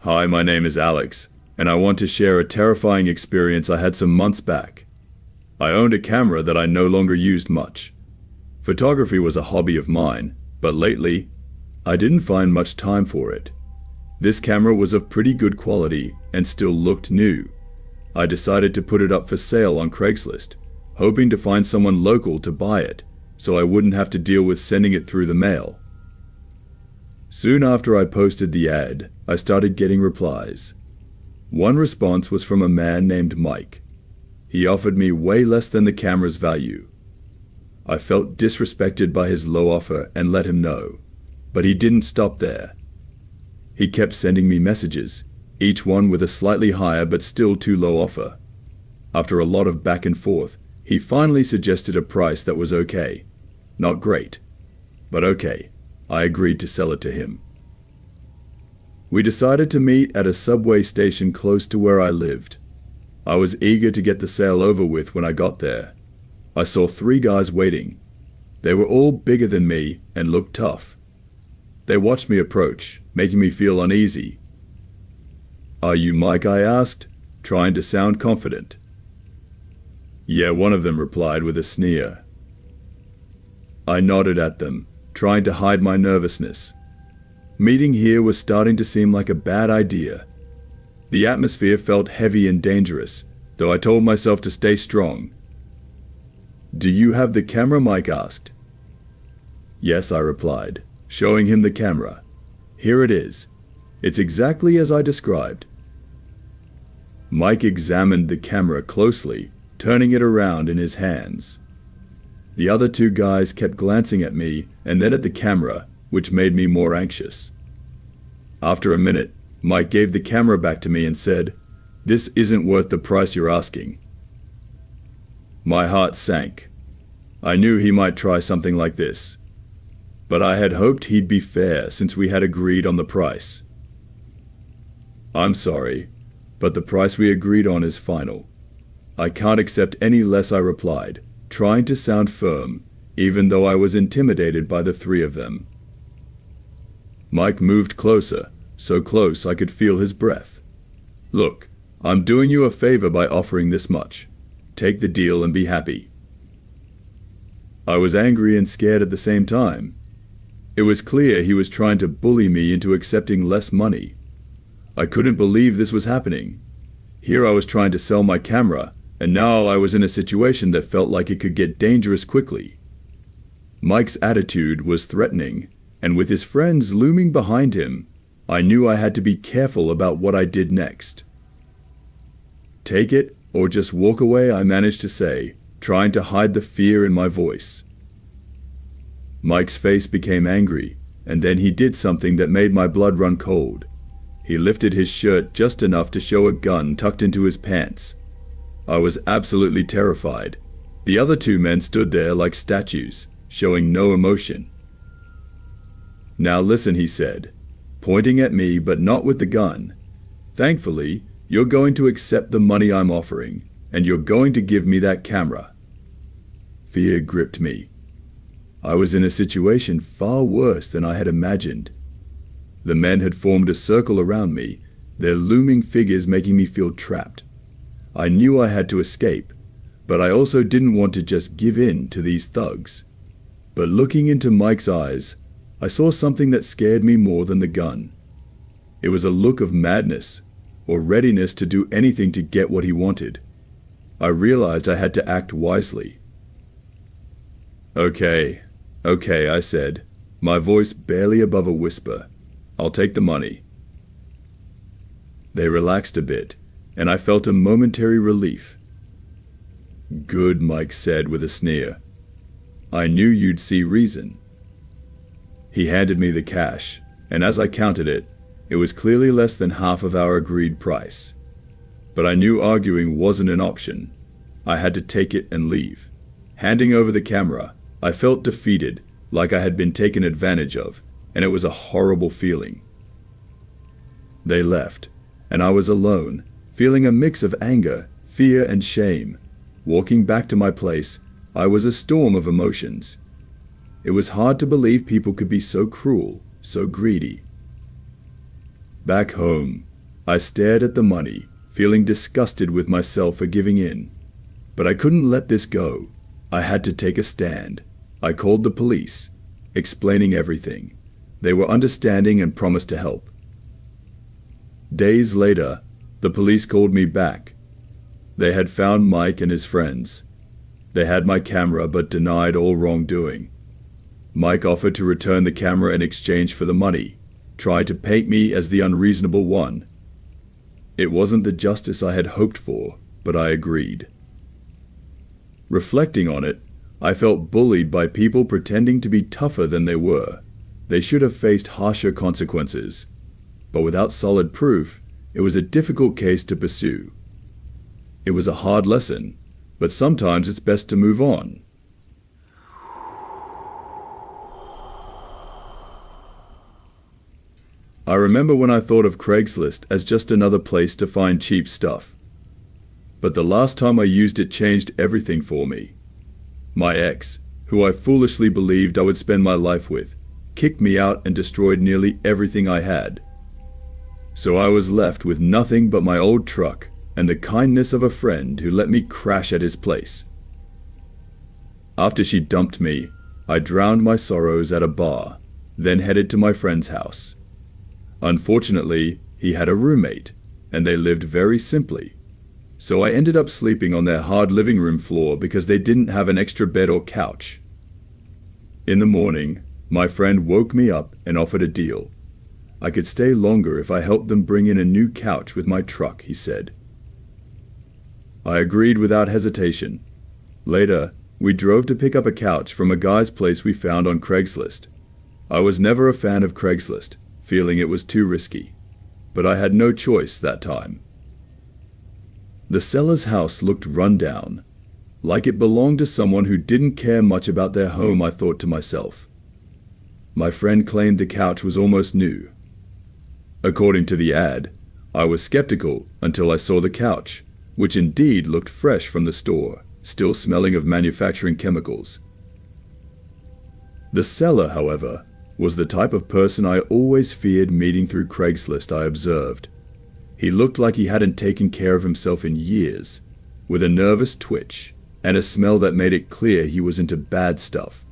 Hi, my name is Alex, and I want to share a terrifying experience I had some months back. I owned a camera that I no longer used much. Photography was a hobby of mine, but lately, I didn't find much time for it. This camera was of pretty good quality and still looked new. I decided to put it up for sale on Craigslist, hoping to find someone local to buy it, so I wouldn't have to deal with sending it through the mail. Soon after I posted the ad, I started getting replies. One response was from a man named Mike. He offered me way less than the camera's value. I felt disrespected by his low offer and let him know, but he didn't stop there. He kept sending me messages, each one with a slightly higher but still too low offer. After a lot of back and forth, he finally suggested a price that was okay. Not great, but okay. I agreed to sell it to him. We decided to meet at a subway station close to where I lived. I was eager to get the sale over with when I got there. I saw 3 guys waiting. They were all bigger than me and looked tough. They watched me approach, making me feel uneasy. "Are you Mike?" I asked, trying to sound confident. "Yeah," one of them replied with a sneer. I nodded at them, trying to hide my nervousness. Meeting here was starting to seem like a bad idea. The atmosphere felt heavy and dangerous, though I told myself to stay strong. "Do you have the camera?" Mike asked. "Yes," I replied, showing him the camera. "Here it is. It's exactly as I described." Mike examined the camera closely, turning it around in his hands. The other 2 guys kept glancing at me and then at the camera, which made me more anxious. After a minute, Mike gave the camera back to me and said, "This isn't worth the price you're asking." My heart sank. I knew he might try something like this, but I had hoped he'd be fair since we had agreed on the price. "I'm sorry, but the price we agreed on is final. I can't accept any less," I replied, trying to sound firm, even though I was intimidated by the 3 of them. Mike moved closer, so close I could feel his breath. "Look, I'm doing you a favor by offering this much. Take the deal and be happy." I was angry and scared at the same time. It was clear he was trying to bully me into accepting less money. I couldn't believe this was happening. Here I was trying to sell my camera, and now I was in a situation that felt like it could get dangerous quickly. Mike's attitude was threatening, and with his friends looming behind him, I knew I had to be careful about what I did next. "Take it or just walk away," I managed to say, trying to hide the fear in my voice. Mike's face became angry, and then he did something that made my blood run cold. He lifted his shirt just enough to show a gun tucked into his pants. I was absolutely terrified. The other 2 men stood there like statues, showing no emotion. "Now listen," he said, pointing at me but not with the gun. "Thankfully, you're going to accept the money I'm offering, and you're going to give me that camera." Fear gripped me. I was in a situation far worse than I had imagined. The men had formed a circle around me, their looming figures making me feel trapped. I knew I had to escape, but I also didn't want to just give in to these thugs. But looking into Mike's eyes, I saw something that scared me more than the gun. It was a look of madness, or readiness to do anything to get what he wanted. I realized I had to act wisely. Okay, I said, my voice barely above a whisper. "I'll take the money." They relaxed a bit, and I felt a momentary relief. "Good," Mike said with a sneer. "I knew you'd see reason." He handed me the cash, and as I counted it, it was clearly less than half of our agreed price. But I knew arguing wasn't an option. I had to take it and leave. Handing over the camera, I felt defeated, like I had been taken advantage of, and it was a horrible feeling. They left, and I was alone, feeling a mix of anger, fear, and shame. Walking back to my place, I was a storm of emotions. It was hard to believe people could be so cruel, so greedy. Back home, I stared at the money, feeling disgusted with myself for giving in. But I couldn't let this go. I had to take a stand. I called the police, explaining everything. They were understanding and promised to help. Days later, the police called me back. They had found Mike and his friends. They had my camera but denied all wrongdoing. Mike offered to return the camera in exchange for the money, tried to paint me as the unreasonable one. It wasn't the justice I had hoped for, but I agreed. Reflecting on it, I felt bullied by people pretending to be tougher than they were. They should have faced harsher consequences. But without solid proof, it was a difficult case to pursue. It was a hard lesson, but sometimes it's best to move on. I remember when I thought of Craigslist as just another place to find cheap stuff. But the last time I used it changed everything for me. My ex, who I foolishly believed I would spend my life with, kicked me out and destroyed nearly everything I had. So I was left with nothing but my old truck and the kindness of a friend who let me crash at his place. After she dumped me, I drowned my sorrows at a bar, then headed to my friend's house. Unfortunately, he had a roommate, and they lived very simply. So I ended up sleeping on their hard living room floor because they didn't have an extra bed or couch. In the morning, my friend woke me up and offered a deal. I could stay longer if I helped them bring in a new couch with my truck, he said. I agreed without hesitation. Later, we drove to pick up a couch from a guy's place we found on Craigslist. I was never a fan of Craigslist, feeling it was too risky, but I had no choice that time. The seller's house looked run down, like it belonged to someone who didn't care much about their home, I thought to myself. My friend claimed the couch was almost new. According to the ad, I was skeptical until I saw the couch, which indeed looked fresh from the store, still smelling of manufacturing chemicals. The seller, however, was the type of person I always feared meeting through Craigslist, I observed. He looked like he hadn't taken care of himself in years, with a nervous twitch and a smell that made it clear he was into bad stuff.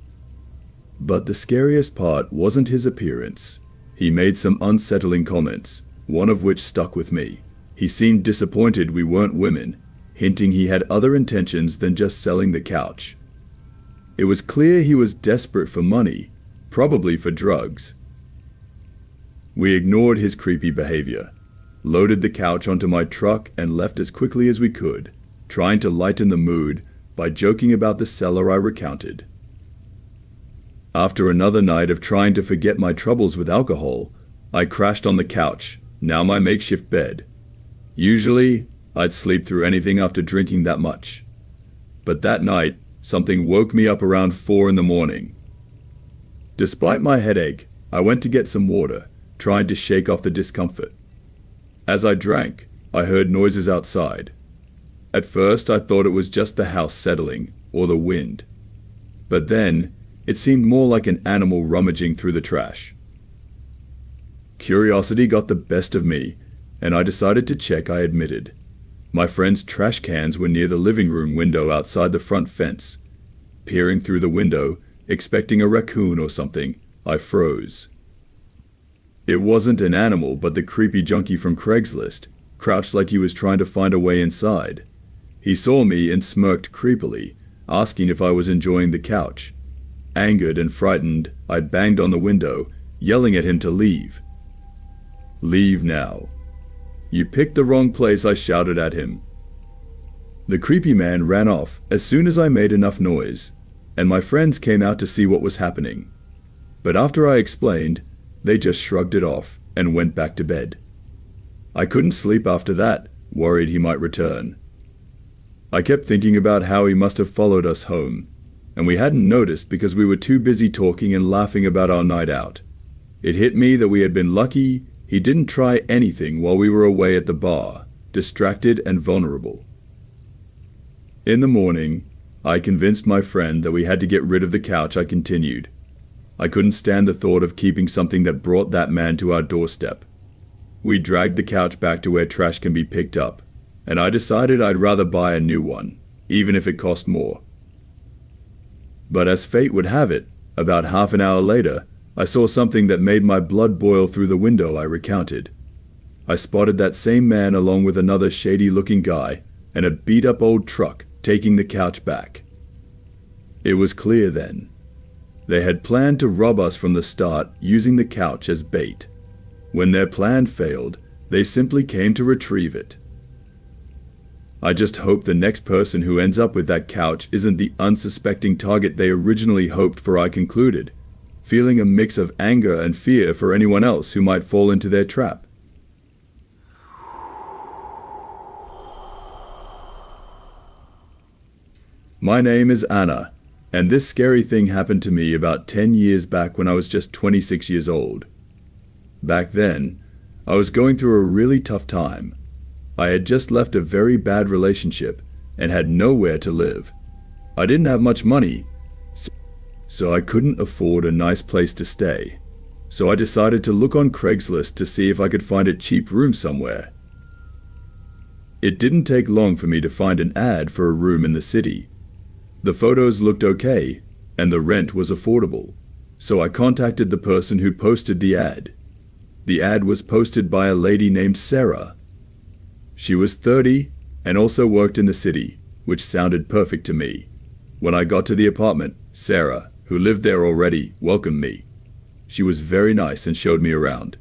But the scariest part wasn't his appearance. He made some unsettling comments, one of which stuck with me. He seemed disappointed we weren't women, hinting he had other intentions than just selling the couch. It was clear he was desperate for money, probably for drugs. We ignored his creepy behavior, loaded the couch onto my truck and left as quickly as we could, trying to lighten the mood by joking about the seller I recounted. After another night of trying to forget my troubles with alcohol, I crashed on the couch, now my makeshift bed. Usually, I'd sleep through anything after drinking that much. But that night, something woke me up around 4 in the morning. Despite my headache, I went to get some water, trying to shake off the discomfort. As I drank, I heard noises outside. At first, I thought it was just the house settling, or the wind. But then, it seemed more like an animal rummaging through the trash. Curiosity got the best of me, and I decided to check, I admitted. My friend's trash cans were near the living room window outside the front fence. Peering through the window, expecting a raccoon or something, I froze. It wasn't an animal, but the creepy junkie from Craigslist, crouched like he was trying to find a way inside. He saw me and smirked creepily, asking if I was enjoying the couch. Angered and frightened, I banged on the window, yelling at him to leave. "Leave now." "You picked the wrong place," I shouted at him. The creepy man ran off as soon as I made enough noise, and my friends came out to see what was happening. But after I explained, they just shrugged it off and went back to bed. I couldn't sleep after that, worried he might return. I kept thinking about how he must have followed us home, and we hadn't noticed because we were too busy talking and laughing about our night out. It hit me that we had been lucky he didn't try anything while we were away at the bar, distracted and vulnerable. In the morning, I convinced my friend that we had to get rid of the couch. I continued. I couldn't stand the thought of keeping something that brought that man to our doorstep. We dragged the couch back to where trash can be picked up, and I decided I'd rather buy a new one, even if it cost more. But as fate would have it, about half an hour later, I saw something that made my blood boil through the window I recounted. I spotted that same man along with another shady-looking guy and a beat-up old truck taking the couch back. It was clear then. They had planned to rob us from the start using the couch as bait. When their plan failed, they simply came to retrieve it. I just hope the next person who ends up with that couch isn't the unsuspecting target they originally hoped for, I concluded, feeling a mix of anger and fear for anyone else who might fall into their trap. My name is Anna, and this scary thing happened to me about 10 years back when I was just 26 years old. Back then, I was going through a really tough time. I had just left a very bad relationship and had nowhere to live. I didn't have much money, so I couldn't afford a nice place to stay. So I decided to look on Craigslist to see if I could find a cheap room somewhere. It didn't take long for me to find an ad for a room in the city. The photos looked okay, and the rent was affordable, so I contacted the person who posted the ad. The ad was posted by a lady named Sarah. She was 30 and also worked in the city, which sounded perfect to me. When I got to the apartment, Sarah, who lived there already, welcomed me. She was very nice and showed me around.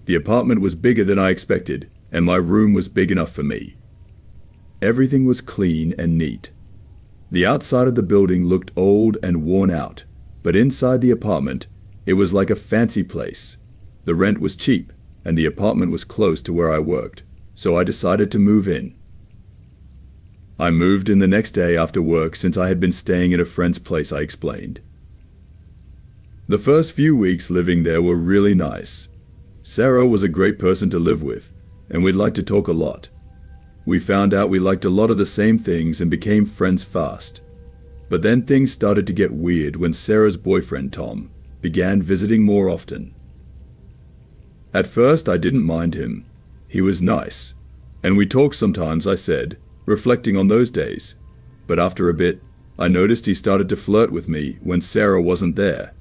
The apartment was bigger than I expected, and my room was big enough for me. Everything was clean and neat. The outside of the building looked old and worn out, but inside the apartment, it was like a fancy place. The rent was cheap, and the apartment was close to where I worked, so I decided to move in. I moved in the next day after work since I had been staying at a friend's place, I explained. The first few weeks living there were really nice. Sarah was a great person to live with, and we'd like to talk a lot. We found out we liked a lot of the same things and became friends fast. But then things started to get weird when Sarah's boyfriend, Tom, began visiting more often. At first, I didn't mind him. He was nice, and we talked sometimes, I said, reflecting on those days. But after a bit, I noticed he started to flirt with me when Sarah wasn't there.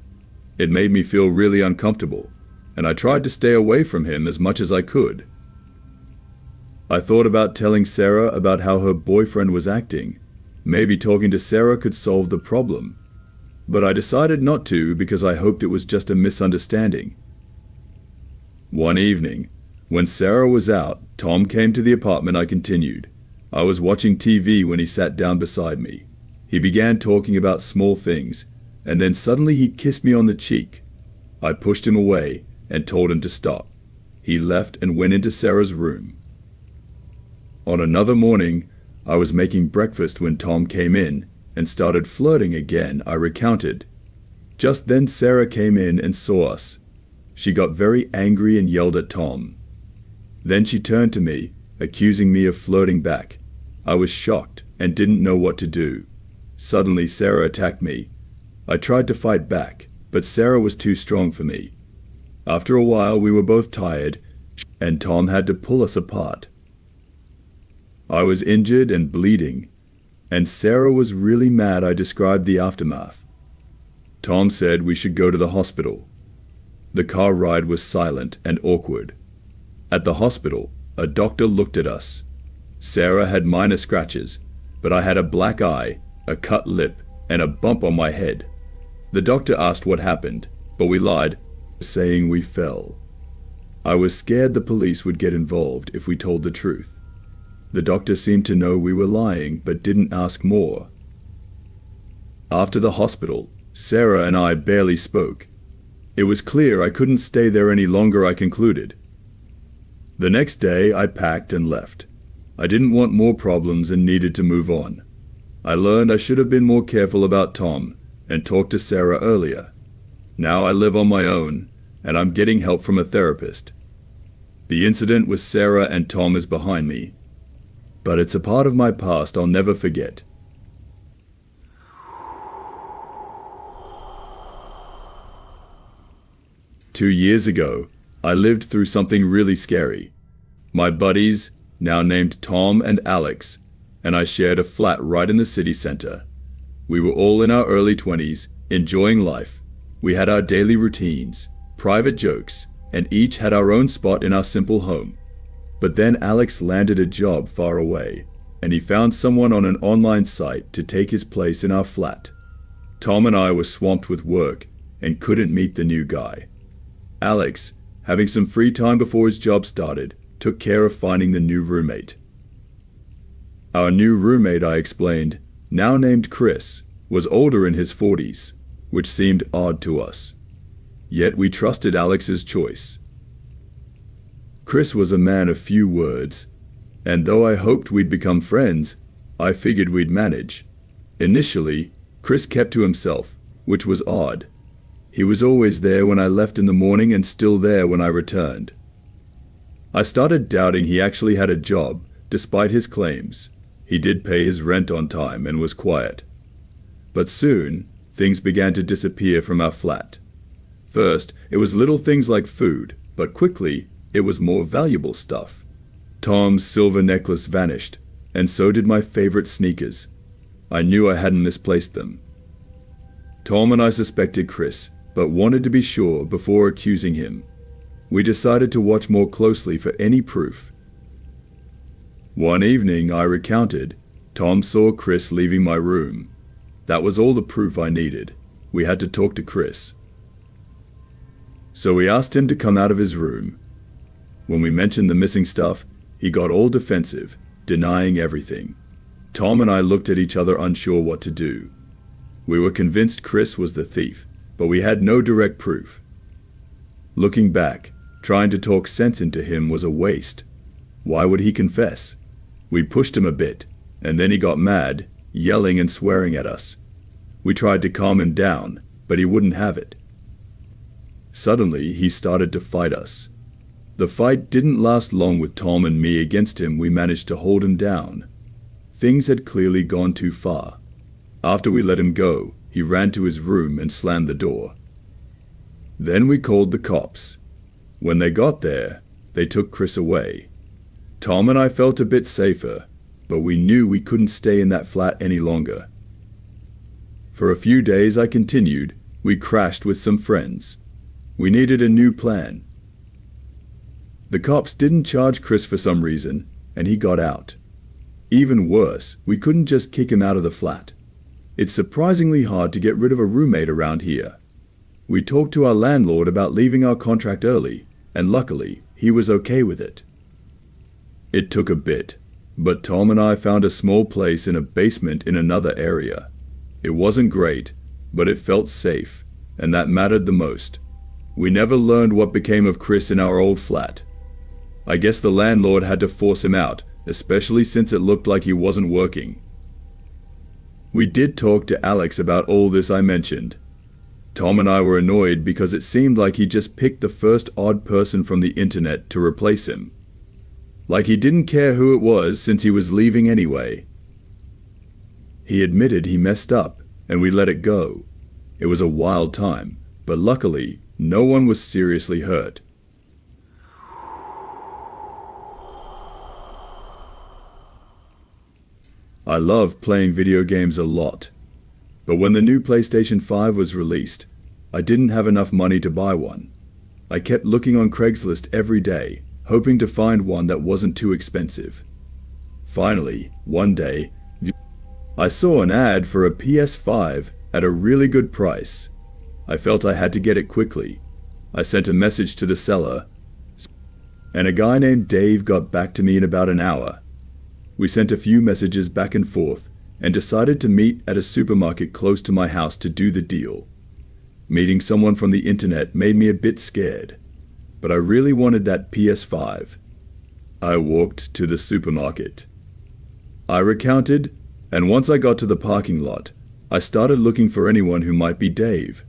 It made me feel really uncomfortable, and I tried to stay away from him as much as I could. I thought about telling Sarah about how her boyfriend was acting. Maybe talking to Sarah could solve the problem. But I decided not to because I hoped it was just a misunderstanding. One evening, when Sarah was out, Tom came to the apartment. I continued. I was watching TV when he sat down beside me. He began talking about small things, and then suddenly he kissed me on the cheek. I pushed him away and told him to stop. He left and went into Sarah's room. On another morning, I was making breakfast when Tom came in and started flirting again, I recounted. Just then Sarah came in and saw us. She got very angry and yelled at Tom. Then she turned to me, accusing me of flirting back. I was shocked and didn't know what to do. Suddenly Sarah attacked me. I tried to fight back, but Sarah was too strong for me. After a while we were both tired, and Tom had to pull us apart. I was injured and bleeding, and Sarah was really mad. I described the aftermath. Tom said we should go to the hospital. The car ride was silent and awkward. At the hospital, a doctor looked at us. Sarah had minor scratches, but I had a black eye, a cut lip, and a bump on my head. The doctor asked what happened, but we lied, saying we fell. I was scared the police would get involved if we told the truth. The doctor seemed to know we were lying, but didn't ask more. After the hospital, Sarah and I barely spoke. It was clear I couldn't stay there any longer, I concluded. The next day, I packed and left. I didn't want more problems and needed to move on. I learned I should have been more careful about Tom and talked to Sarah earlier. Now I live on my own, and I'm getting help from a therapist. The incident with Sarah and Tom is behind me, but it's a part of my past I'll never forget. "2 years ago, I lived through something really scary. My buddies, now named Tom and Alex, and I shared a flat right in the city center. We were all in our early 20s, enjoying life. We had our daily routines, private jokes, and each had our own spot in our simple home. But then Alex landed a job far away, and he found someone on an online site to take his place in our flat. Tom and I were swamped with work and couldn't meet the new guy. Alex, having some free time before his job started, took care of finding the new roommate. Our new roommate, I explained, now named Chris, was older in his 40s, which seemed odd to us. Yet we trusted Alex's choice. Chris was a man of few words, and though I hoped we'd become friends, I figured we'd manage. Initially, Chris kept to himself, which was odd. He was always there when I left in the morning and still there when I returned. I started doubting he actually had a job, despite his claims. He did pay his rent on time and was quiet. But soon, things began to disappear from our flat. First, it was little things like food, but quickly, it was more valuable stuff. Tom's silver necklace vanished, and so did my favorite sneakers. I knew I hadn't misplaced them. Tom and I suspected Chris, but wanted to be sure before accusing him. We decided to watch more closely for any proof. One evening, I recounted, Tom saw Chris leaving my room. That was all the proof I needed. We had to talk to Chris. So we asked him to come out of his room. When we mentioned the missing stuff, he got all defensive, denying everything. Tom and I looked at each other unsure what to do. We were convinced Chris was the thief, but we had no direct proof. Looking back, trying to talk sense into him was a waste. Why would he confess? We pushed him a bit, and then he got mad, yelling and swearing at us. We tried to calm him down, but he wouldn't have it. Suddenly, he started to fight us. The fight didn't last long. With Tom and me against him, we managed to hold him down. Things had clearly gone too far. After we let him go, he ran to his room and slammed the door. Then we called the cops. When they got there, they took Chris away. Tom and I felt a bit safer, but we knew we couldn't stay in that flat any longer. For a few days I continued. We crashed with some friends. We needed a new plan. The cops didn't charge Chris for some reason, and he got out. Even worse, we couldn't just kick him out of the flat. It's surprisingly hard to get rid of a roommate around here. We talked to our landlord about leaving our contract early, and luckily, he was okay with it. It took a bit, but Tom and I found a small place in a basement in another area. It wasn't great, but it felt safe, and that mattered the most. We never learned what became of Chris in our old flat. I guess the landlord had to force him out, especially since it looked like he wasn't working. We did talk to Alex about all this I mentioned. Tom and I were annoyed because it seemed like he just picked the first odd person from the internet to replace him. Like he didn't care who it was since he was leaving anyway. He admitted he messed up, and we let it go. It was a wild time, but luckily, no one was seriously hurt. I love playing video games a lot, but when the new PlayStation 5 was released, I didn't have enough money to buy one. I kept looking on Craigslist every day, hoping to find one that wasn't too expensive. Finally, one day, I saw an ad for a PS5 at a really good price. I felt I had to get it quickly. I sent a message to the seller, and a guy named Dave got back to me in about an hour. We sent a few messages back and forth and decided to meet at a supermarket close to my house to do the deal. Meeting someone from the internet made me a bit scared, but I really wanted that PS5. I walked to the supermarket. I recounted, and once I got to the parking lot, I started looking for anyone who might be Dave.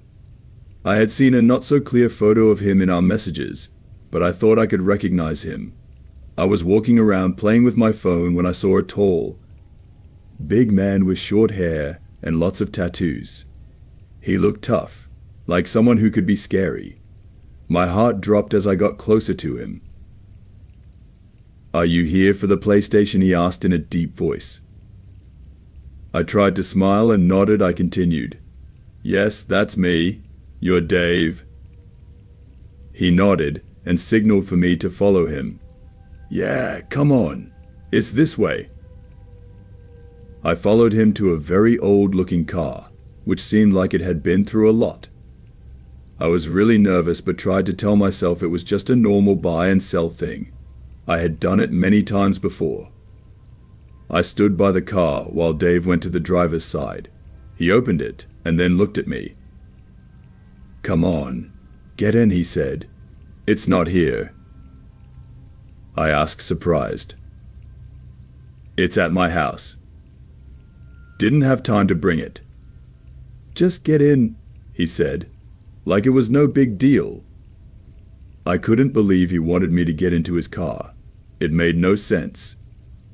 I had seen a not-so-clear photo of him in our messages, but I thought I could recognize him. I was walking around playing with my phone when I saw a tall, big man with short hair and lots of tattoos. He looked tough, like someone who could be scary. My heart dropped as I got closer to him. "Are you here for the PlayStation?" he asked in a deep voice. I tried to smile and nodded. I continued, "Yes, that's me. You're Dave." He nodded and signaled for me to follow him. "Yeah, come on. It's this way." I followed him to a very old-looking car, which seemed like it had been through a lot. I was really nervous but tried to tell myself it was just a normal buy and sell thing. I had done it many times before. I stood by the car while Dave went to the driver's side. He opened it and then looked at me. "Come on, get in," he said. "It's not here." I asked, surprised. "It's at my house." Didn't have time to bring it. "Just get in," he said, like it was no big deal. I couldn't believe he wanted me to get into his car. It made no sense.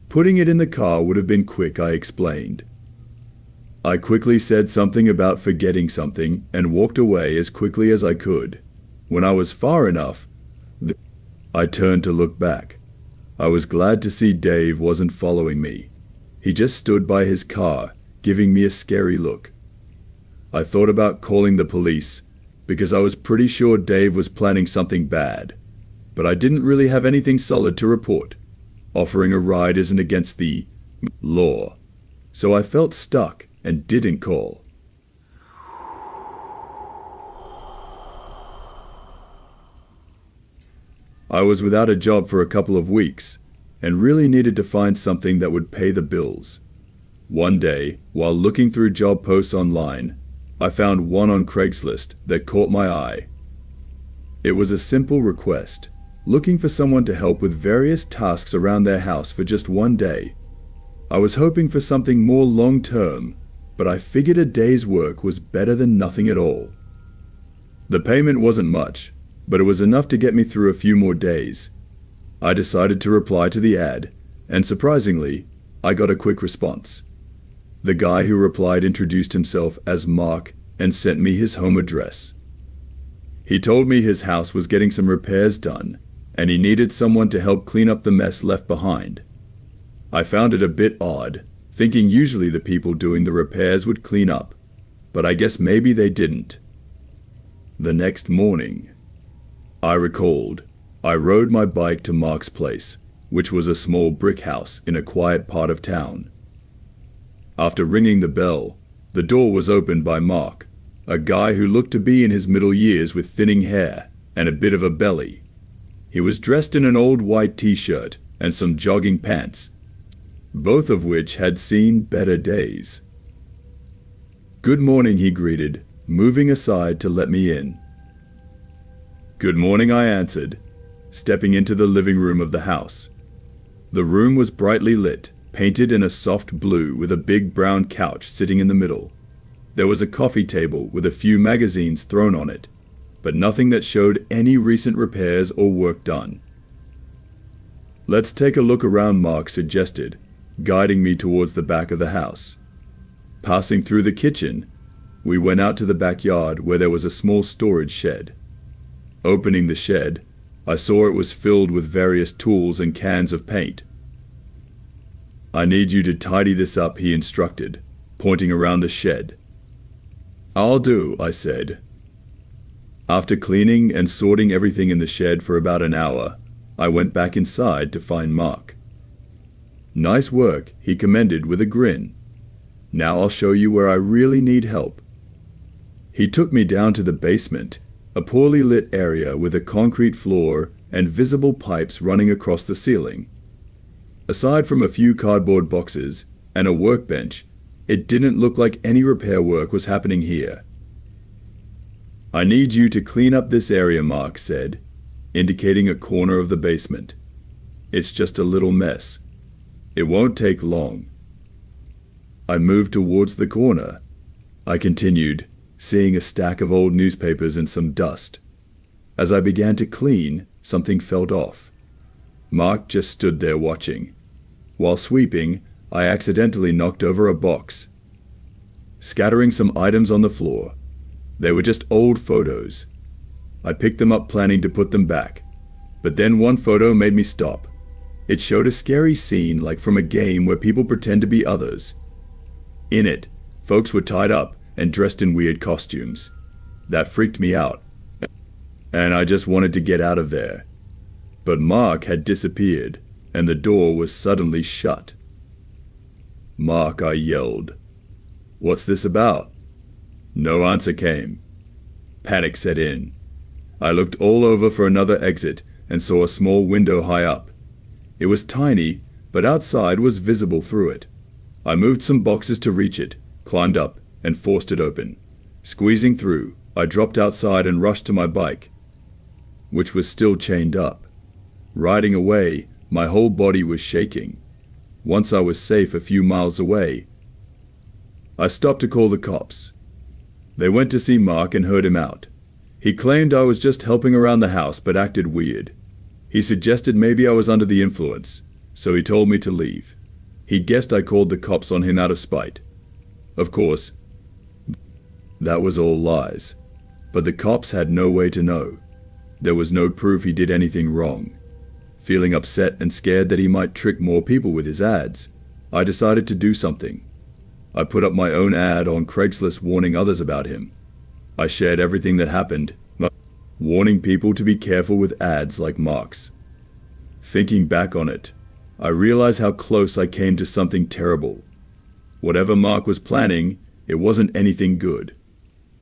Putting it in the car would have been quick, I explained. I quickly said something about forgetting something and walked away as quickly as I could. When I was far enough, I turned to look back. I was glad to see Dave wasn't following me. He just stood by his car, giving me a scary look. I thought about calling the police, because I was pretty sure Dave was planning something bad, but I didn't really have anything solid to report. Offering a ride isn't against the law, so I felt stuck and didn't call. I was without a job for a couple of weeks and really needed to find something that would pay the bills. One day, while looking through job posts online, I found one on Craigslist that caught my eye. It was a simple request, looking for someone to help with various tasks around their house for just one day. I was hoping for something more long-term, but I figured a day's work was better than nothing at all. The payment wasn't much, but it was enough to get me through a few more days. I decided to reply to the ad, and surprisingly, I got a quick response. The guy who replied introduced himself as Mark and sent me his home address. He told me his house was getting some repairs done, and he needed someone to help clean up the mess left behind. I found it a bit odd, thinking usually the people doing the repairs would clean up, but I guess maybe they didn't. The next morning, I recalled, I rode my bike to Mark's place, which was a small brick house in a quiet part of town. After ringing the bell, the door was opened by Mark, a guy who looked to be in his middle years with thinning hair and a bit of a belly. He was dressed in an old white t-shirt and some jogging pants, both of which had seen better days. "Good morning," he greeted, moving aside to let me in. "Good morning," I answered, stepping into the living room of the house. The room was brightly lit, painted in a soft blue with a big brown couch sitting in the middle. There was a coffee table with a few magazines thrown on it, but nothing that showed any recent repairs or work done. "Let's take a look around," Mark suggested, guiding me towards the back of the house. Passing through the kitchen, we went out to the backyard where there was a small storage shed. Opening the shed, I saw it was filled with various tools and cans of paint. "I need you to tidy this up," he instructed, pointing around the shed. "I'll do," I said. After cleaning and sorting everything in the shed for about an hour, I went back inside to find Mark. "Nice work," he commended with a grin. "Now I'll show you where I really need help." He took me down to the basement, a poorly lit area with a concrete floor and visible pipes running across the ceiling. Aside from a few cardboard boxes and a workbench, it didn't look like any repair work was happening here. "I need you to clean up this area," Mark said, indicating a corner of the basement. "It's just a little mess. It won't take long." I moved towards the corner. I continued, seeing a stack of old newspapers and some dust. As I began to clean, something fell off. Mark just stood there watching. While sweeping, I accidentally knocked over a box, scattering some items on the floor. They were just old photos. I picked them up planning to put them back. But then one photo made me stop. It showed a scary scene like from a game where people pretend to be others. In it, folks were tied up and dressed in weird costumes. That freaked me out, and I just wanted to get out of there. But Mark had disappeared, and the door was suddenly shut. "Mark," I yelled. "What's this about?" No answer came. Panic set in. I looked all over for another exit and saw a small window high up. It was tiny, but outside was visible through it. I moved some boxes to reach it, climbed up, and forced it open. Squeezing through, I dropped outside and rushed to my bike, which was still chained up. Riding away, my whole body was shaking. Once I was safe a few miles away, I stopped to call the cops. They went to see Mark and heard him out. He claimed I was just helping around the house but acted weird. He suggested maybe I was under the influence, so he told me to leave. He guessed I called the cops on him out of spite. Of course, that was all lies. But the cops had no way to know. There was no proof he did anything wrong. Feeling upset and scared that he might trick more people with his ads, I decided to do something. I put up my own ad on Craigslist warning others about him. I shared everything that happened, warning people to be careful with ads like Mark's. Thinking back on it, I realized how close I came to something terrible. Whatever Mark was planning, it wasn't anything good.